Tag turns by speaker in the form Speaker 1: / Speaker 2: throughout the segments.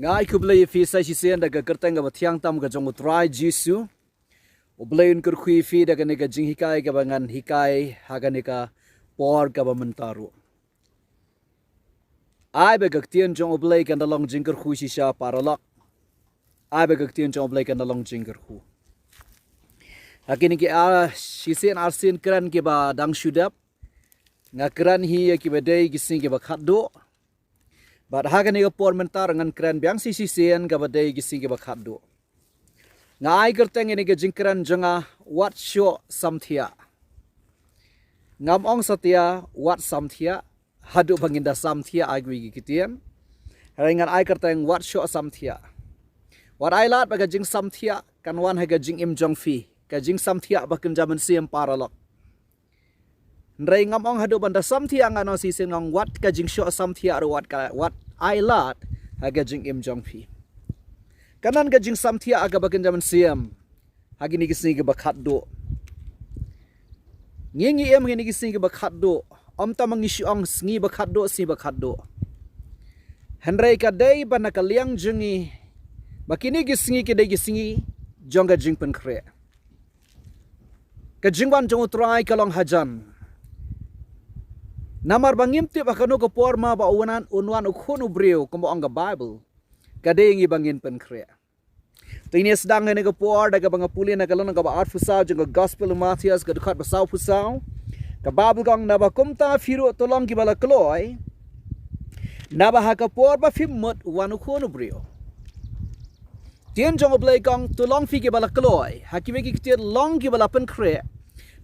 Speaker 1: Ngai kublai fi sai sisen daga kerteng ga thiang tam ga jong utrai jisu ublain kur khui fi daga ne ga jing hikai ga bangan hikai haga ne ka por ga bamantaru ai be ga tien jong ublai kan dalong jing kur khui sha paralak ai be ga tien jong ublai kan dalong jing kur khu hakini ki a sisen arsin kran ki ba dang shudap nga kran hi ki ba dei ki sing ki ba khaddo But hagan ega por mentar ngan kran biang sisien ka badai gising ke bakhaddo. Ngai kerteng ini ke jingkran janga Wat Shoh Samthiah. Ngam ong satia Wat Samthiah hadu banginda Samthiah agwi gikitian. Haringan ai kerteng Wat Shoh Samthiah. Wat ai lat baga jing Samthiah kan wan haga jing im jong fi ka jing Samthiah bakin jaman siem paralok. Nrai ngam ong hadu banda Samthiah ngano sisen ngong wat ka jing Shoh Samthiah ru wat ai lat haga jing im jong fi. Kanan ka jing Samthiah aga bakin jaman siem hagi ni gising ke bakhaddo. Ngi em ngi gising ke bakhaddo. Om tamang ni ong ngi bakhaddo si bakhaddo. Henry ka dei bana ka liang jungi bakini gising ke dei gising jong ka jing pen kre. Ka jingwan jong utrai kalong hajan. Namar bangim tip akano ko porma ba unwan ukhunu brio kumbo ang Bible kadingi bangin pen kre. Tini sedang ne ko por daga banga puli na kalon ka ba art fusaw jong gospel Matthias ka dukhat basaw fusaw ka Bible kong na ba kumta firu tolong ki bala kloy na ba ha ka por ba fimot wan ukhunu brio. Tien jong oblay kong tolong fi ki bala kloy hakime ki tiet long ki bala pen kre.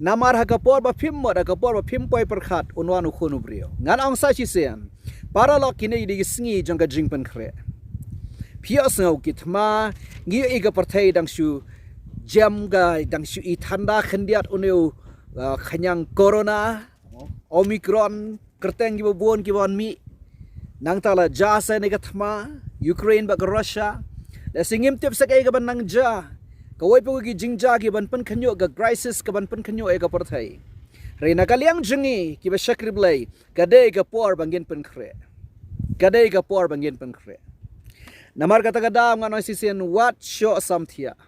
Speaker 1: Namar hakapor ba phim mod hakapor ba phim poi perkhat unwan ukhunu brio ngan ong sa chi sen para lok kini di sngi jong ka jingpen khre phia snau kitma ngi e ga parthai dang shu jam ga dang shu I thanda khandiat uneu khanyang corona omicron kerteng gi bon ki bon mi nang tala ja sa ne ga thma Ukraine ba Russia la singim tip sa kai ga ban nang ja Kawai po ki jingja ki ban pen khanyo ga crisis ka ban pen khanyo e ka parthai. Reina kaliang jingi ki ba shakri blai kadai ka por bangin pen khre. Kadai ka por bangin pen khre. Namar kata kada ngano sisen Wat Shoh Samthiah.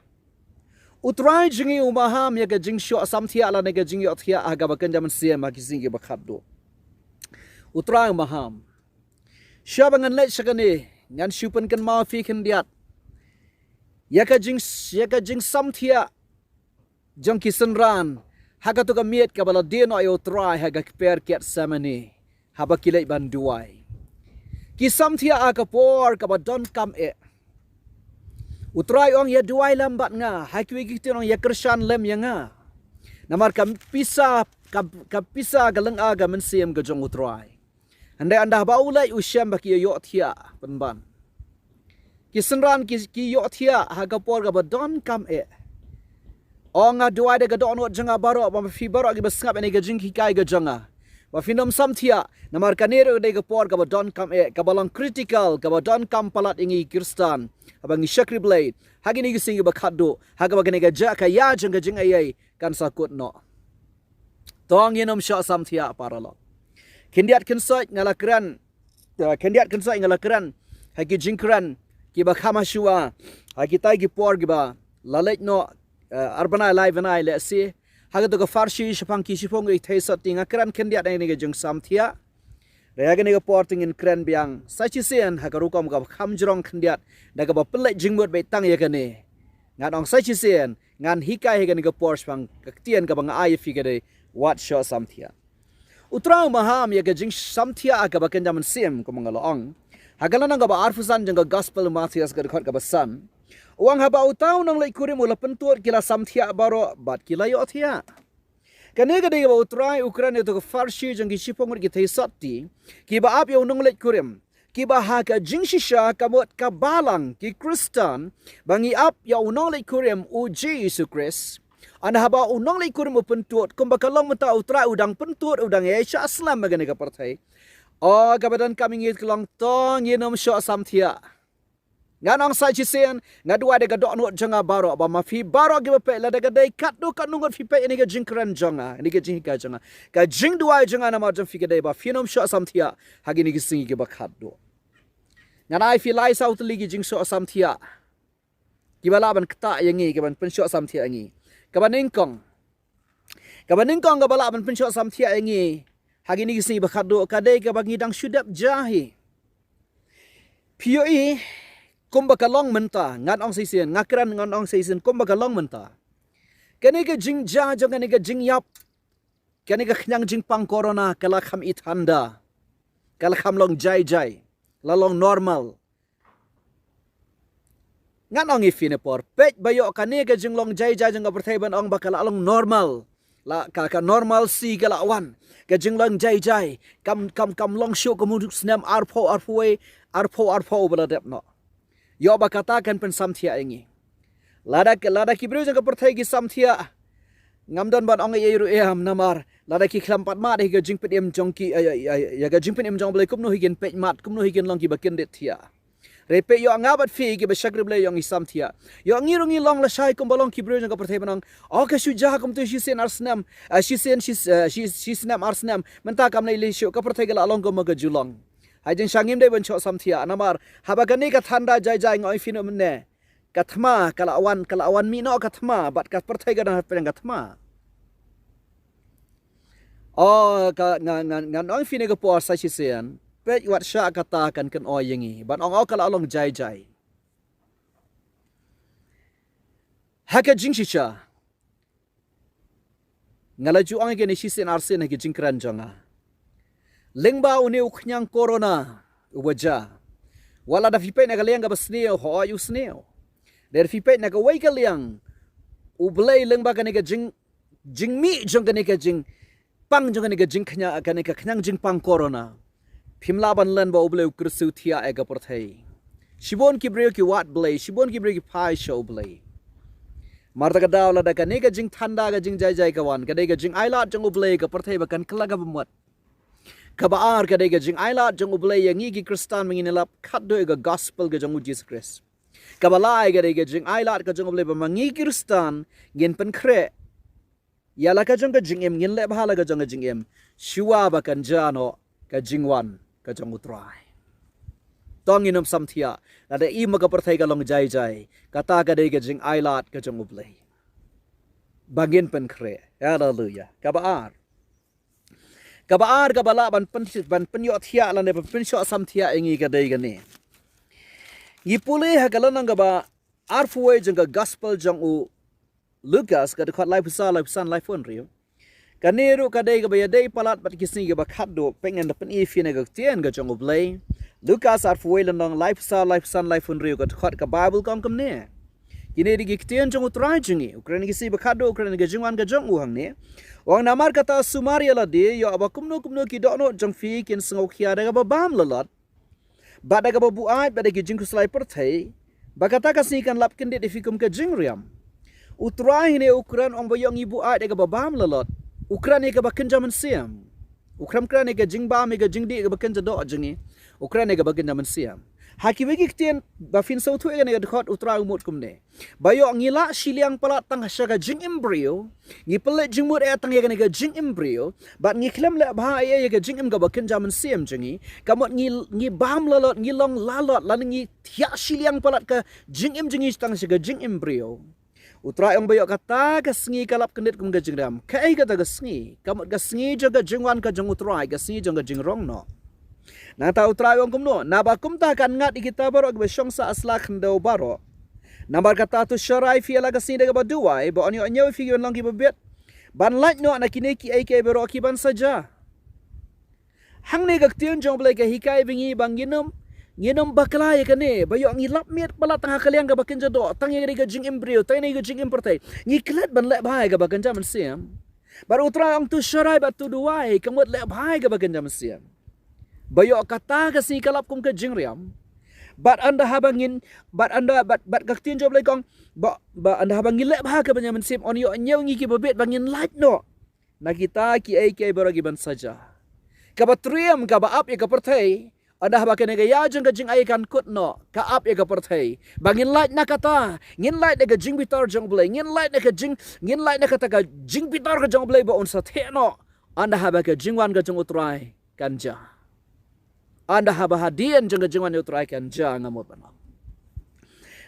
Speaker 1: Utrai jingi umaham ya ga jing Shoh Samthiah la ne ga jing yothia aga ba kan jaman siam ki singi ba khaddo. Utrai umaham. Syabangan let shakane ngan shupan kan ma fi khandiat. Yaka jing Samthiah jong kisenran haga to ka miet ka bala dino ayo try haga per ket samani haba kilai banduai ki Samthiah aga por ka ba don kam e utrai ong ya duai lambat nga hakwi ki tinong ya krishan lem ya nga namar kam pisa galeng aga mensiem ga jong utrai andai anda ba ulai usyam ba ki yo thia penban Kisenran ki yothia hagapor ga badon kam e onga duai de ga don wat janga baro ba fi baro gi basngap ne ga jing hikai ga janga ba finom Samthiah namar kanero de ga por ga badon kam e ga balong critical ga badon kam palat ingi kristan abang shakri blade hagi ni gising ba khaddo haga ba ga ja ka ya janga jing ai kan sakut no tong yenom Shoh Samthiah paralo kendiat kensoi ngalakran hagi jingkran kiba khama shua hakita gi por giba lalek no arbana live na ile si haga to ka farshi shapang ki shipong I theisa tinga kran khendia dai ne ge jung Samthiah reaga ne ge por ting in kran biang sachi sen haga rukom ga khamjrong khendia daga ba pelek jingmot be tang ye kane ngan ong sachi sen ngan hikai he ge ne ge por shpang kaktian ga bang ai fi ge de Wat Shoh Samthiah utrau maham ye ge jing Samthiah ga ba ken jaman sim ko mangalo ong Hagalan nga ba arfusan jang gospel Matthias ga khot ga basan uang haba utaw nang lai kurim ula pentur kila Samthiah baro bat kila yothia kane ga de ba utrai Ukraine to farshi jang gi shipong gi theisati ki ba ap yo nang lai kurim ki ba ha ka jing shisha kamot ka balang ki Kristan bangi ap yo nang lai kurim u Jesus Christ an haba unang lai kurim pentur kum ba kalong mata utrai udang pentur udang e sha aslam ga ne ga parthai Oh, kabadan kami ngit kelong tong yenom Shoh Samthiah. Nganong sa chisen ngadua de gadok nuot janga baro ba mafi baro gi pe la de gadai kat do kat nungot fi pe ini ga jingkran janga ini ga jingka janga ka jing dua janga na ma jam fi gadai ba finom Shoh Samthiah hagi ni gi singi gi ba khat do. Ngan ai fi lai sau teli gi jing Shoh Samthiah. Ki bala ban kata yang ni, kaban pen Shoh Samthiah ni. Kaban ningkong ka bala ban pen Shoh Samthiah yang ni. Hagi ni gisi bakado kadai ka bagi dang syudap jahi. Pioi kumba kalong menta ngan ong sisen ngakran ngan ong sisen kumba kalong menta. Kani ka jing ja jong kani ka jing yap. Kani ka knyang jing pang corona kala kham ithanda. Kala kham long jai lalong normal. Ngan ong ifine por pet bayo kani ka jing long jai jong ka perthai ban ong bakal along normal. La ka normal si kala wan. Ka jing long jai kam long show kamu snam arpo bala dep no. Yo ba katakan pen Samthiah ingi. Lada ki bro jang ka perthai ki Samthiah. Ngamdon ban ong ye ru ham namar. Lada ki klampat mat hi ga jing pet em jong ki ya ga jing pet em jong blai kum no higen pet mat kum no higen long ki bakin det thia. Repe yo ngabat fi ki ba shagri blai yong i Samthiah. Yo ngirungi long la shai kum balong ki bro jang ka perthai banong. O ka shu jah kum tu shi sen arsnam. She snam arsnam. Menta kam lai le shu ka perthai ga long kum ga julong. Hai jeng sangim dei ban Shoh Samthiah namar habagani ka thanda jai ngoi fino menne kathma kala awan mi no kathma bat ka perthai ga na pen kathma ka ngan oi fino ga por sa sisen pe wat sha kata kan oi yengi ban ong kala along jai haka jing chicha ngala ju ong ge ni sisen arsen ge jing kran jonga lengba uni uknyang corona ubaja wala da fipet na kaliang ga basneo ho ayu sneo der fipet na ka wai kaliang ublay lengba ka ni ga jing mi jong ka ni ka jing pang jong ka ni ga jing khnya ka ni ka khyang jing pang corona phimla ban len ba ublay ukrusu thia e ga porthai shibon ki breo ki wat blay shibon ki breo ki pai show blay marta ka daw la da ka ni ga jing thanda ga jing jai ka wan ka dei ga jing ailat jong ublay ka porthai ba kan kala ga bamwat kabaar kadai ga jing ailat jong ublay yang gi Kristan menginelap khat do ga gospel ga jong Jesus Christ kabalai ga jing ailat ka jong ublay ba mangi Kristan gen pen khre yala ka jong ga jing em ngin le bhala ga jong ga jing em shuwa ba kan jano ka jing wan ka jong utrai tong inom Samthiah ada i ma ka perthai ga long jai kata ga ga jing ailat ka jong ublay bagin pen khre hallelujah kabaar kabala ban penyo thia lan ne pen Shoh Samthiah ingi ka dei gani ngipule ha galan nga ba arfuwe jeng ka gospel jong u Lukas ka dekat live san live phone rio kaneru ka dei ka ba dei palat bat kisni ka ba khaddo pengen da pen ifi ne ga tien ga jong u blai Lukas arfuwe lan nang live san live phone rio ka dekat ka bible kam ne kini di giktian jong utrai jengi ukraini kisi ba khaddo ukraini ga jingwan ga jong u hang ne wang namar kata sumaria la de yo aba kumno ki dokno jong fi kin sngau khia daga ba bam lalot ba daga ba buai ba daga jing kuslai perthai ba kata ka kan lap kin de fikum ka jing riam utrai ne ukran ong boyong ibu ai daga ba bam lalot ukran ka ba kin jaman siam ukram kran ka jing ba me ka jing di ka ba kin jado jingi ukran ka ba kin jaman siam haki bagi kitian ba fin so thu ga ne dekat utrai umut kumne bayo ngila siliang palat tang hasha jing embryo ngi pelet jing mut tang ga ne ga jing embryo bat ngi klam la ba ya ga jing em ga bakin jaman sim jingi kamot ngi bam lalot ngi long lalot lan ngi thia siliang palat ka jing em jingi tang ga jing embryo utrai ong bayo kata ga sngi kalap kendit kum ga jing ram kai ga ta ga sngi kamot ga sngi jaga jingwan ka jong utrai ga sngi jong ga jing rong no na ta utrai ong kumno na ba kum ta kan ngat kita baro ga shong sa asla khndo baro nambar kata tu sharai fi ala ga sin ga baduai ba onyo anyo fi yon lang ki babet ban lait no na kine ki ai ke baro ki ban saja hang ne ga tion jong blai ga hikai bingi banginum nginum bakla ya kane ba yo ngi lap miet pala tang kaliang ga bakin jado tang ye ga jing embryo tai ne ga jing empertai ngi klet ban le bai ga bakan jam siam baru utrai ong tu sharai ba tu duai kamot le bai ga bakan jam siam bayo kata kasi kalap kum ke jingriam bat anda habangin bat kaktin job lai kong ba anda habangin le bha ka banyaman sim on yo anyo ngi ki babet bangin light no na kita ki ai ke baragi ban saja ka batriam ka ba ap ya ka perthai anda habakan ga ya jeng ka jing ai kan kut no ka ap ya ka perthai bangin light na kata ngin light ga jing bitar jong blai ngin light na kata ka jing bitar ka jong blai ba on sa the no anda habaka jingwan ga jong utrai kanja anda habahadian jeng jengwan utrai kan jang amot banam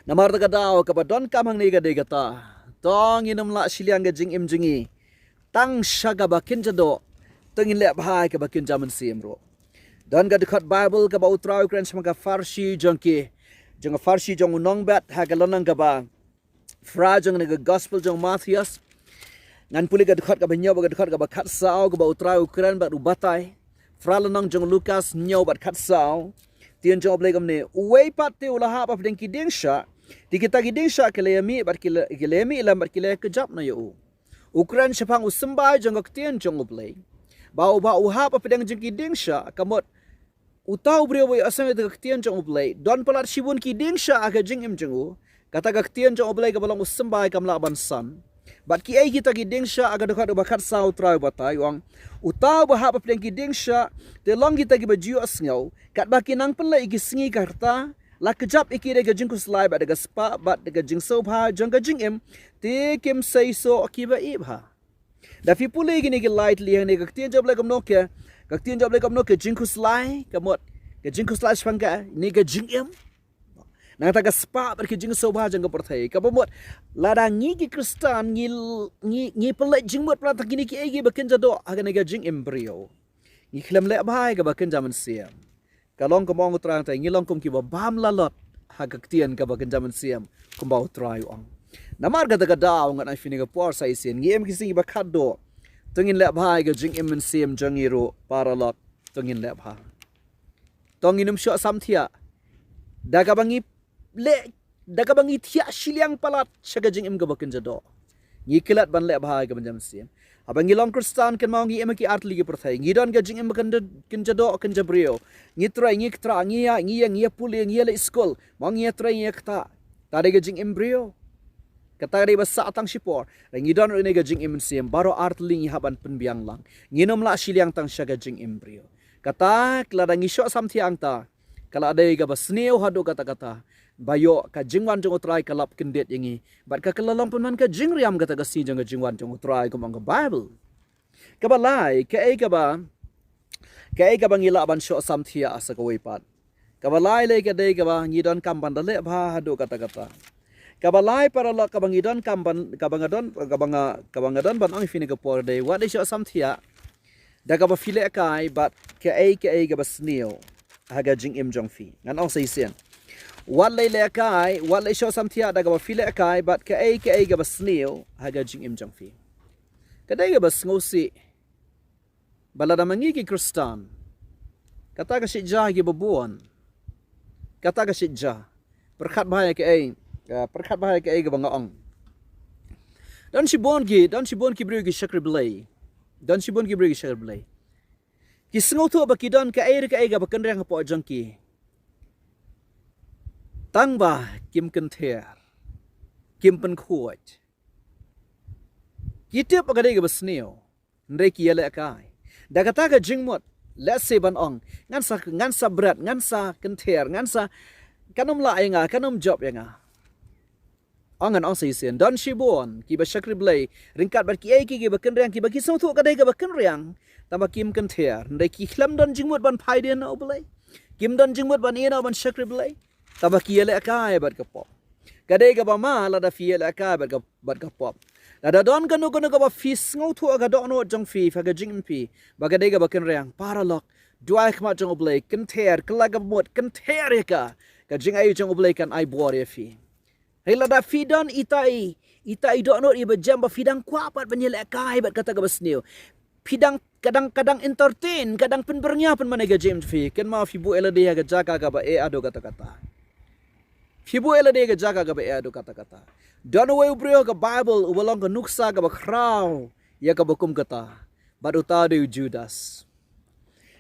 Speaker 1: namar ta kadaw kabadon kamang ni gade gata tong inam la siliang gajing im jingi tang shaga bakin jado tengin le bahai ka bakin jaman simro dan ga dekat bible ka ba utrai kran sama farsi jongki jeng farsi jong unong bat ha ga lonang ka ba fra jong ne gospel jong Matthias ngan puli ga dekat ka ba nyaw ga dekat ka ba khat sao ka ba utrai ukran ba ubatai fra lonang jong Lukas nyaw bat khat sao tien job le gam ne uwei pat te ulaha pa deng ki deng sha di kita ki deng sha ke le mi bat ki le mi lam bat ki le ke jap na yo ukran sepang usembai jong ka tien jong oblei bau bau ha pa pedang jeng ki deng sha kamot utau brio boy asam itu ketian jong oblei don pelat shibun ki ding sha aga jing im jengu kata ketian jong oblei ka balong usembai kam la ban san bat ki ai kita ki ding sha aga dekat bakat sau trau batai wang utau ba ha pa pedang ki ding sha te long kita ki baju asngau kat ba ki nang pen la igi singi karta la kejap iki de jing ku slai ba de spa bat de jing so bha jong ka jing im te kim sei so ki ba i bha da fi pulei gini ki light li ne ka ketian jong oblei kam no ke các tiên job lấy công nó cái jing kuslai cái một cái jing kuslai sang cái ni cái jing em nang ta cái spa ber cái jing soba jang cái perthai cái một là đang nghĩ cái Kristen nghĩ pelai jing một plat gini cái egi bakin jado agan cái jing embryo nghĩ khlam le bai cái bakin zaman siam cái long cái mong trang tai nghĩ long kum ki ba bam la lot ha cái tiên cái bakin zaman siam kum ba try ong namar cái ta daw ngan ai fini cái por sai sin nghĩ em kisi ba khado tungin le bhai ga jing im sim jangiro paralot tungin le bha tongin Wat Shoh Samthiah daga bangi thia shiliang palat shaga jing im ga bakin jado ngi kilat ban le bhai ga banjam sim abangi long kristan kan mau ngi em ki art ligi perthai ngi don ga jing im kan jado kan jabrio ngi trai ngi tra ngi puli ngi le school mau ngi trai ngi kta tade ga jing embryo kata dari basa tang sipor rangi don rene ga jing im sim baro art ling haban penbiang lang nginom la shiliang tang shaga jing embryo kata kala rangi Shoh Samthiah ta kala dai ga basneu hadu kata bayo ka jingwan jong utrai kalap kendet yangi bat ka kalalong penman ka jing riam kata ga si jong jingwan jong utrai ko mang bible ka balai ka ai ka ba ngila ban Shoh Samthiah asa ko wipat ka balai le ka dai ka ba ngidon kam bandale bha hadu kata kabalai para lo kabangidon kabangadon ban ang fini ka por day Wat Shoh Samthiah da ka ba file kai bat ka ai ka ba sneo haga jing im jong fi ngan ong sai sen Wat Shoh Samthiah da ka ba file kai bat ka ai ka ba sneo haga jing im jong fi kadai ka ba ngosi balada mangi ki Kristen kata ka sija gi babuan kata ka sija perkhat bahaya ka ai perkhat bahaya ke ai banga ong dan si bon ki bri ki shakri blai ki sngo tho ba ki don ka ai ga ba kan rang po jangki tang ba kim kan ther kim pen khuat ki te pa ga dei ga basneo ndai ki yele kai da kata ga jingmot let's say ban ong ngan sa brat ngan sa kan ther ngan sa kanum la ai nga kanum job nga angan ong sen don shibon ki ba shakri blai ringkat bar ki ai ki ba kan riang ki ba ki song thu ka dai ga ba kan riang tama kim kan ther ndai ki khlam don jingmut ban phai den no blai kim don jingmut ban ina ban shakri blai tama ki ele kai bat ka pop ka dai ga ba ma la da fi ele kai bat ka pop la da don kan no ga ba fi ngau thu ga do no jong fi fa ga jing pi ba ga dai ga ba kan riang paralok duai khma jong blai kan ther kala ga mot kan ther ka jing ai jong blai kan ai bor ya fi hela da fidon itai do no iba jamba fidang kwa pat banyel kai bat kata gabas new fidang kadang entertain kadang penbernya pen mana ga James fi ken ma fi bu elade ga jaka ga ba e ado kata fi bu elade ga jaka ga ba e ado kata don way brio ga bible ubalong ga nuksa ga ba kraw ya ga bakum kata bat utade Judas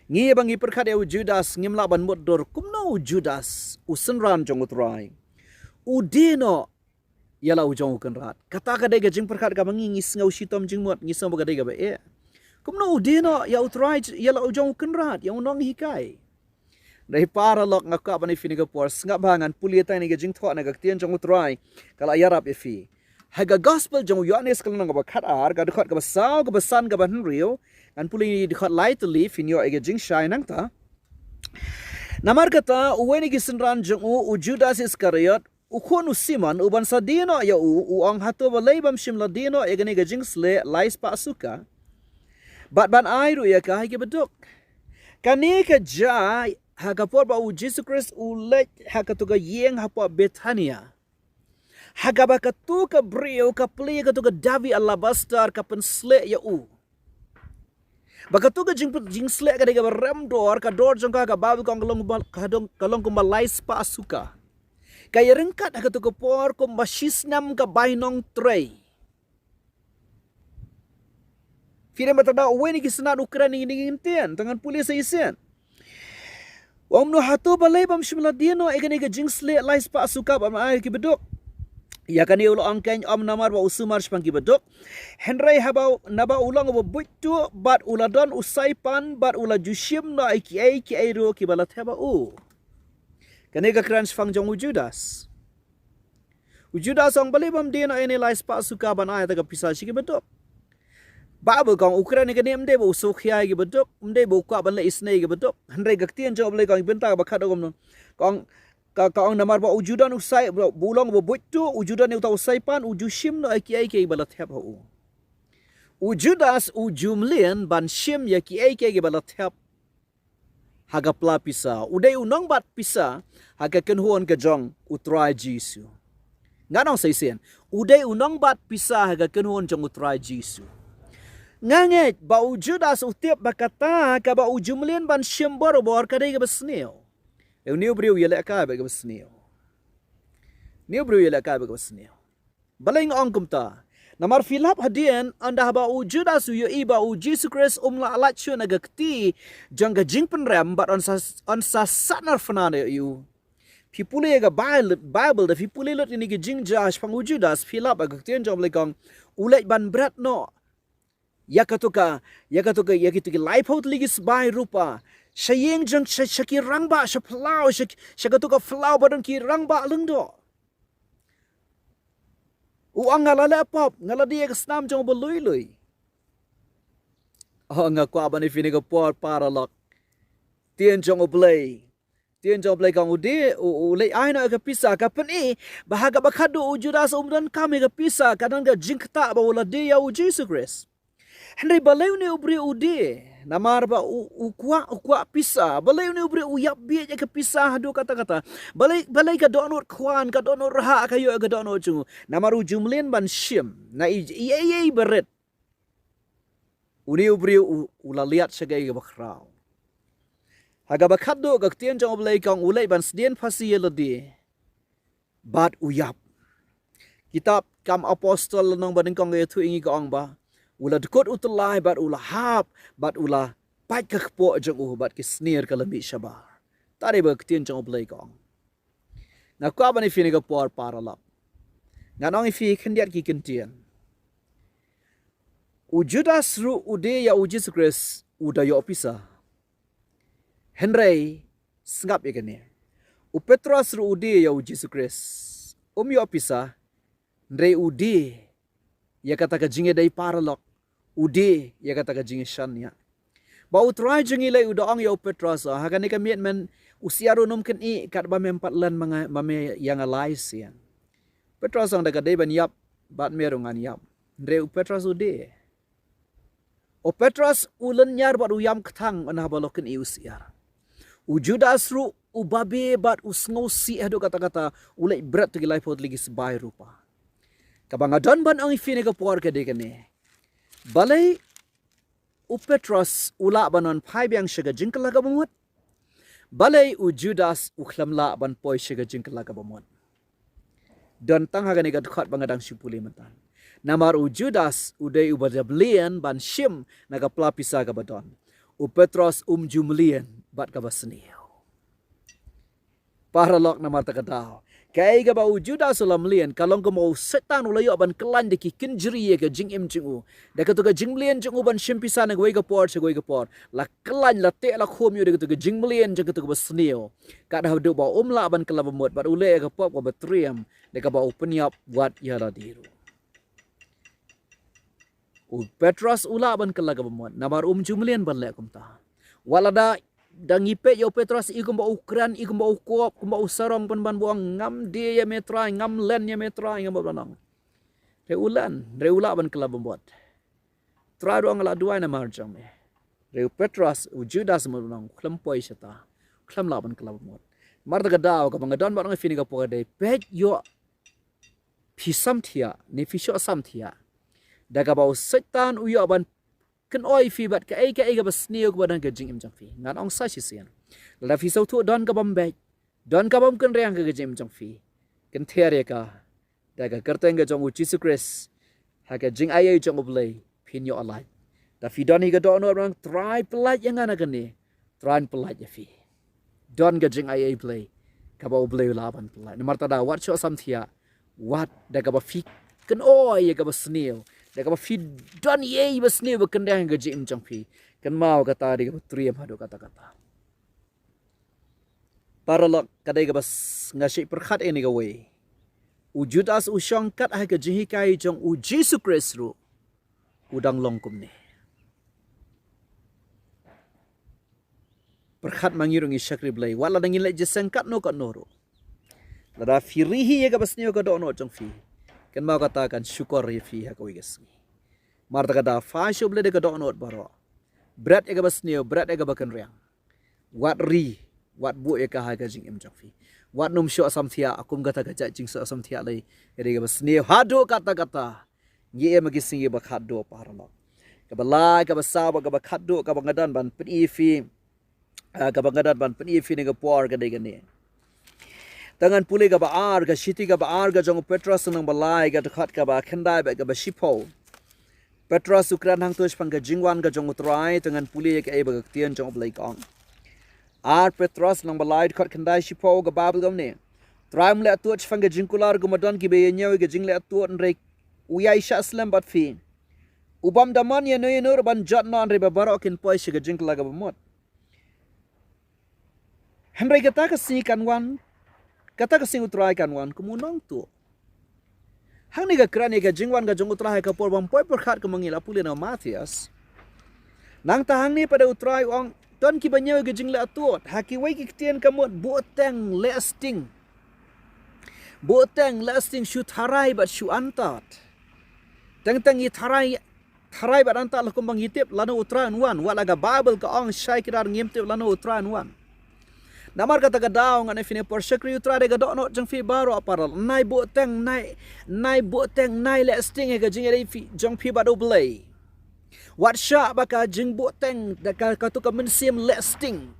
Speaker 1: ngi bangi perkhat e Judas ngimla ban modor kumno Judas usenran jong utrai udino yala ujong kan rat kata ka dega jing perkat ka mangi ngis ngau shitom jing mot ngisam ba dega ba e kumno udino ya utrai yala ujong kan rat yang nong hikai dai para lok ngaka bani fini ga por ngap bangan pulieta ni ga jing thwa na ga tien jong utrai kala yarap e fi haga gospel jong Ioanis kala nga ba khat ar ga dkhot ga ba saw ga ba san ga ba rio an puli dkhot light to live in your ga jing shine nang ta Namar kata uweni gisenran jeng u Judas Iskariot ukhonu Simon uban sadino ya ang hato balay bam shimla dino egani gajing sle lais pa suka. Bat ban airu ya kahai ke beduk. Kani ka ja hagapor ba u Jesus Christ ulet hakatuga yeng hapa Bethania. Hagaba katuka brio ka pli katuga Davi alabastar ka pensle ya u. Bakatuga jing sle ka diga rem dor ka dor jongka ka babu kong kalong kumalais pa asuka. Kaya rengkat hakatuga por kum basisnam ka bainong tray. Firman matada uweni kisenat ukran ingin tian tangan pulis isen. Om no hatu balai bam shimla dino egani ga jingsle lais pa asuka bam ai ki beduk. Ya kani ulo angkeng om namar ba usumar spang ki beduk. Henry habau naba ulang ba butu bat uladon usaipan bat ula jushim no ki ai ro ki balat haba u. Kani ga kran spang jong Judas. Judas ang balai bam dino eni lais pa asuka ban ai ta ka pisah ki beduk. Babu kong ukran ni kani mde bo sokhiya ki beduk mde bo kwa ban le isne ki beduk handai gaktian job le kong benta ba khat ogom kong kong namar ba ujudan usai bulong bo butu ujudan ni utau saipan ujushim no ki balat hab ho ujudas ujumlien ban shim ya ki balat hab hagapla pisa udai unong bat pisa haga kenhuon ka jong utrai jisu nganong saisen udai unong bat pisa haga kenhuon jong utrai jisu. Nganget ba Judas utiap bakata ka ba ujumlien ban shim borobor kadai ka basneo. Niu briu yelek ka ba basneo. Niu briu yelek ka ba basneo. Baling ong kumta. Namar filap hadian anda ba Judas yu iba Jesus Christ umla alat shu nagakti jangga jingpen rem bat on sa sanar fanane yu. Pipule ga Bible da pipule lot ini ga jingja pang Judas filap agaktian jom lekong ulet ban berat no. Yakatuka life out ligis by rupa sayeng jang shaki rangba shaplau shakatuka flau badon ki rangba lungdo uang ngalala pop ngaladi ek snam jong bolui nga kwa bani finiga por paralok tien jong oblay kang ude ulay aina ka pisa ka pani bahaga bakado Judas umdan kami ka pisa kadang ga jingkta ba wala dia Jesus Christ. Henry balai ni ubri ude namar ba ukwa pisa balai ni ubri uyap bi je ke pisa hadu kata balai ka donor kwan ka donor ha kayo ka donor chu namar ujumlin ban shim na i beret uni ubri ulaliat segai ka bakrau haga bakado ka tien jong balai kang ulai ban sdien phasi yelodi bat uyap kitab kam apostol nong baning kang ethu ingi ka ong ba ula dekot utelai bat ula hap bat ula pai ka kpo jong bat ki sneer ka lambi shabar tare ba ktien jong blai kong na kwa bani fini ka por paralap nganong ifi khendiat ki kentien Judas ru ude ya Jesus Christ uda yo opisa Henry sngap igane Petros ru ude ya Jesus Christ yo opisa Henry ude ya kata ka jinge dai paralok ude ya kata ka jinge shanya ba utrai jinge lai udaang ya Petros ha kan ka miet men usiaro nom kan i kat ba mem patlan mga mame yang alais yan Petros ang daga dai ban yap bat merungan yap Andre Petros ude Petros ulen nyar bat uyam kthang ana baloken i usiar Judas ru ubabe bat usngosi ado kata-kata ulai berat tu life hot lagi sebai rupa kabang adon ban ang ifine ka por ka dekane balai Petros ula banon phai byang shiga jingkala ka bamot balai Judas ukhlamla ban poi shiga jingkala ka bamot don tang hagani ka khat bangadang sipuli matan namar Judas udai ubadablian ban shim naga plapisa ka badon Petros jumlian bat ka basniyo paralok namar takadaw kay ga ba Judas ulamlian kalong ko mo setan ulayo ban kelan de ki kinjri ka jing im jingu de ka to ka jinglian jingu ban shimpisa nag way ka por sa way ka por la kelan la te la khom yo de ka to ka jinglian jing ka to ka basneo ka da do ba umla ban kelabamot bat ule ka pop ka batriam de ka ba upanyap wat yala diru Petros ula ban kelagabamot namar jumlian ban le kumta walada dang IIPet yo Petros ikum ba Ukran ikum ba ukop kum ba usarong pan buang ngam dia ya metrai ngam len ya metrai ngam banang reulan ban kelab buat tra doang la dua na marjam me reu Petros u Judas mo banang klempoi seta klam la ban kelab buat mar daga daw ka bangadon ba ng fini ka po day pet yo Pi Samthiah ni fi Shoh Samthiah daga ba setan u yo ban kan oi fi bat ka ai ga bas niu ko dan ka jing im jang fi ngan ong sa shi sian la fi so thu don ka bam be don ka bam kan reang ka jing im jang fi kan thiare ka da ka karteng ga jong u Jesus Christ ha ka jing ai jong oblay pin yo alai da fi don hi ga don orang try pelat yang ana kan ni try pelat ya fi don ga jing ai play ka ba oblay la ban pelat ni marta da Wat Shoh Samthiah wat da ka ba fi kan oi ga bas niu Deka ba fi don ye bas ni ba kendang ga jim jang fi kan mau kata di triam hadu kata-kata paralog kadai ga bas ngasi perkhat ini ga we Judas usyang kat ha ga jihi kai jong u Jesus Christ ru udang longkum ni perkhat mangirung isakri blai wala dangin le jeseng kat no kat no ru lada firihi ga bas ni ga do no jang fi kan mau katakan syukur ya fi ha ko igas marta kada fa shuble de kada onot baro berat ega basneo berat ega bakan riang wat bu eka ha ga jing em jangfi wat num Shoh Samthiah akum gata ga jing Shoh Samthiah lai ega basneo hado kata ye magi singi ba khado parlo ka bala ka basawa ka bakhado ka bangadan ban pni fi ka bangadan ban pni fi ne ga por ga de ga ne tangan puli ka baar ka shiti ka baar ka jong Petros nang balai ka takhat ka ba khandai ba ka ba shipo Petros ukran hang tush pang ka jingwan ka jong utrai tangan puli ka e ba tian jong blai kong Petros nang balai khat khandai shipo ka babel gam ne trai mle tuch pang ka jingkular ka madon ki be nyaw ka jingle tu nrei uyai sha aslam bat fi ubam daman ye no nur ban jot non re ba barokin poi shi ka jingkla ka bamot hamrai ka ta ka si kanwan kata kasing utrai kanwan kumunong tu hang ni ga krani ga jingwan ga jong utrai ka por bam poi perkhat ka mangila puli na IThes nang tahang ni pada utrai ong ton ki banyaw ga jingla tuot haki wai ki tien ka mot boteng lasting shoot harai bat shu antat tang i tharai bat antat la kumbang hitip lanu utrai wan wala ga bible ka ong shai kirar ngimtip lanu utrai wan namar kata ka daw nga na fini persekri utra de ga do no jang fi baro aparal nai boteng nai lasting ga jing fi jang fi bado blay wat sha ba ka jing boteng da ka tu ka mensim lasting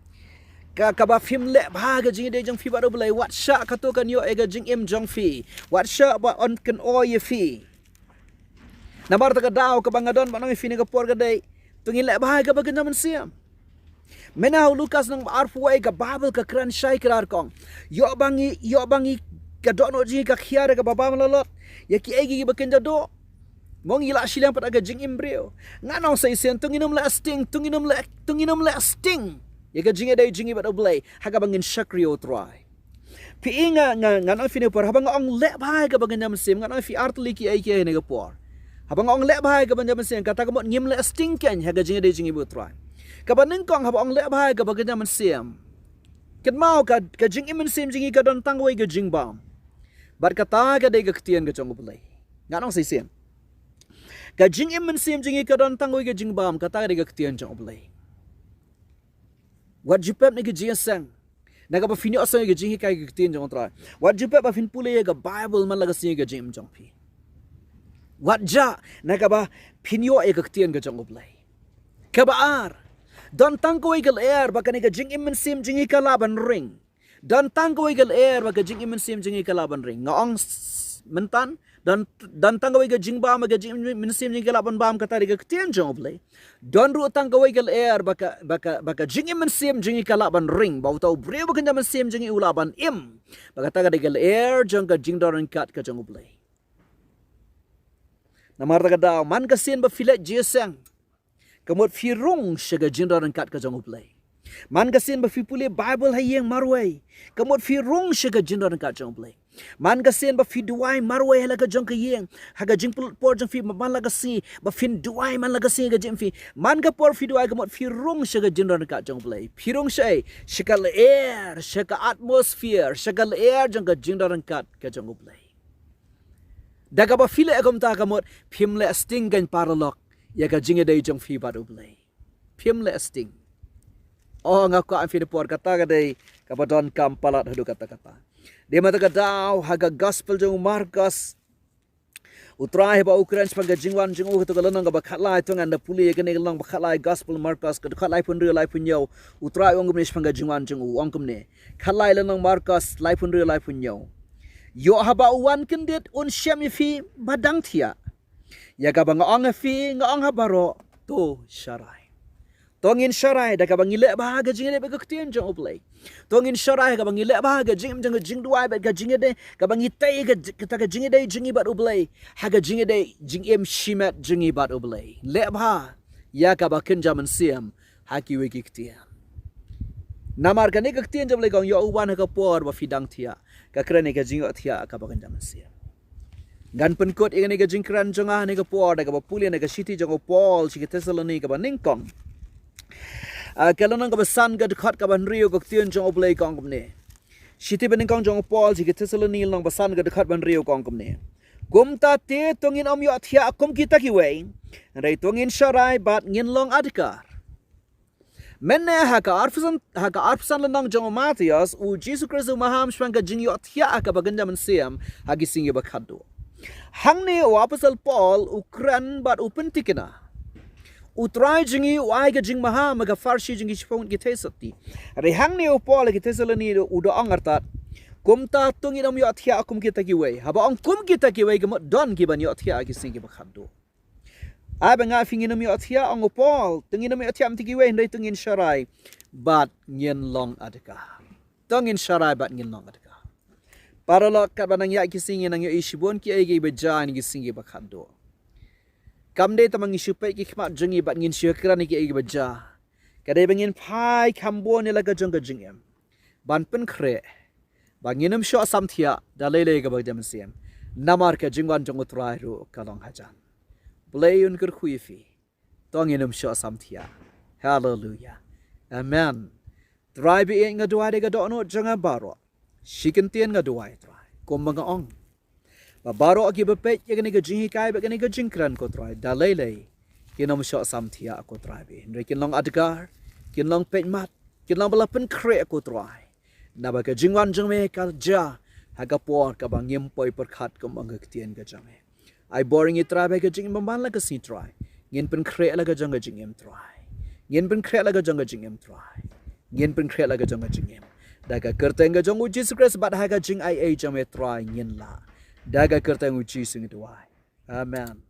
Speaker 1: ka ba film le ba ga jing de jang fi bado blay wat sha ka tu kan yo ga jing im jang fi wat sha ba on kan o ye fi namar ta ka daw ka bangadon ba nang fini ka por ga dai tungin le ba ga ba ga mensim Menau Lukas nang arfuai ka babel ka kran shai kirar kong. Yo bangi ka dono ji ka khiara ka babam lolot. Ya ki egi ba kenda do. Mong ila silang pat aga jing imbreo. Nganong sa isen tunginom lasting. Ya ka jinga day jingi ba oblay. Haga bangin shakrio try. Pi nga nganong fini por habang ong le bhai ka bangin namsim nganong fi artli ki ai ki ne ka por. Habang ong le bhai ka bangin namsim kata ka mo ngim lasting ken haga jinga day jingi ba try. Kabaneng kong habang le bhai ka bagada man siam ket mau ka jing imen sim jingi ka don tangway ka jing bam bar kata ka dai ka ktien ka jong bulai nganong sai siam ka jing imen sim jingi ka don tangway ka jing bam kata ka dai ka ktien jong bulai wat jupep ni ka jiasang naga ba finyo asang ka jingi ka ktien jong tra wat jupep ba fin pulay ka bible man laga singi ka jing jong pi wat ja naga ba finyo e ka ktien ka jong bulai ka baar Don tangko igal air baka ni jing imen sim jingi kalaban ring. Don tangko igal air baka jing imen sim jingi kalaban ring. Ngaong mentan dan tangko igal jing bam baka jing imen sim jingi kalaban bam kata diga ktien jong oblay. Don ru tangko igal air baka jing imen sim jingi kalaban ring. Bau tau breu baka jaman sim jingi ulaban im. Baka taga digal air jong ka jing doran kat ka jong oblay. Namar taga daw man kasin ba filet jesang. Kamot firung syaga jindaran kat ka jong uplay. Man kasin ba fipuli Bible hayeng marway. Kamot firung syaga jindaran kat jong uplay. Man ga sen ba fi duai marwe hala ga jong ka yeng haga jing por jong fi man la ga si ba fin duai man la ga si ga jing fi man ga por fi duai ga mot fi rung shaga jin ron ka jong play fi rung shay shikal air shaka atmosphere shakal air jong ga jing ron ka jong play daga ba file agam ta ga mot phimle sting gan paralok ya ga jing dei jong fi ba do play phimle sting oh nga ko am fi de por kata ga dei ka ba don kam palat hadu kata dia mata ka daw haga gospel jong Markos utrai ba Ukraine pang jingwan jing u to galang ba khatlai to ngan da puli ga ne galang ba khatlai gospel Markos ka khatlai pun re lai pun yo utrai ong gum pang jingwan jing u ong kum ne khatlai lanang Markos lai pun re lai pun yo yo haba wan kendet un syam fi badang thia ya ga bang ong fi ngong habaro to sharai tongin sharai da ka bang ile ba ga jing ne ba ka tien jong oplay tongin sharai ka bang ile ba ga jing jing duai ba ga jing de ka bang itai ga ta ga jing de jing ba oplay ha ga jing de jing em shimat jing ba oplay le ba ya ka ba ken jaman siam ha ki we ki tien namar ka ne ka tien jom le gong yo wan ka por ba fidang thia ka krane ka jing thia ka ba ken jaman siam gan pen kot e ne ka jing kran jonga ne ka por da ka ba puli ne ka city jong Paul chi ka Thessaloni ka ba ningkong kalonang ka ba san ga khat ka ban rio ka tien jong oplay kong ne city ben kong jong Paul chi ka Thessaloni lang ba san ga khat ban rio kong ne gumta te tongin om yo thia kum kita ki we rai tongin sharai bat ngin long adkar menne haka arfsan lanang jong Matthias u Jesus Christ maham shwanga jing yo thia ka ba ganda man siam hagi sing ba khado hangne o apostle Paul ukran bat open tikena utrai jingi wai ga jing maham ga farshi jingi shpon ki thesati re hangne o Paul ki Thessaloni u do angartat kumta tungin om yo thia kum kita ki we haba ong kum kita ki we ga don ki ban yo thia ki sing ba khado ai nga fingin mi athia ang Paul tungin mi athia am tigi we ndai tungin sharai bat ngien long adka tungin sharai bat ngien long adka paralok ka banang ya ki singin ang yo ishibon ki ai gi bejan gi singi bakhando kamde tamang isupai ki khmat jungi bat ngin syakran ki ai gi beja kadai bangin phai khambon la ga jong ga jingem ban pen khre banginum sho samthia dalele ga bagdam siam namar ka jingwan jong utrai ru kalong hajan Play un kerkhuifi. Tongin Sho Samthiah. Hallelujah. Amen. Try be nga duai de ga do no janga baro. Shikin tien nga duai try. Kom mga ong. Ba baro aki bepet ya gani ga jingi kai ba gani ga jingkran ko try. Dalele. Kinom Sho Samthiah ko try be. Ndre kin long adgar. Kin long pet mat. Kin long balapen kre ko try. Na ba ga jingwan jangme kal ja. Haga por ka bang yempoi perkhat kom ang tien ga jangme. I boring it try ka jing mamban la ka si try ngin pen kre la ka jang ka jing em try ngin pen kre la ka jang ka jing em try ngin pen kre la ka jang ka jing em da ka kerteng ka jang u Jesus Christ bat ha ka jing ai jang me try ngin la da ka kerteng u Jesus ngi tuai amen.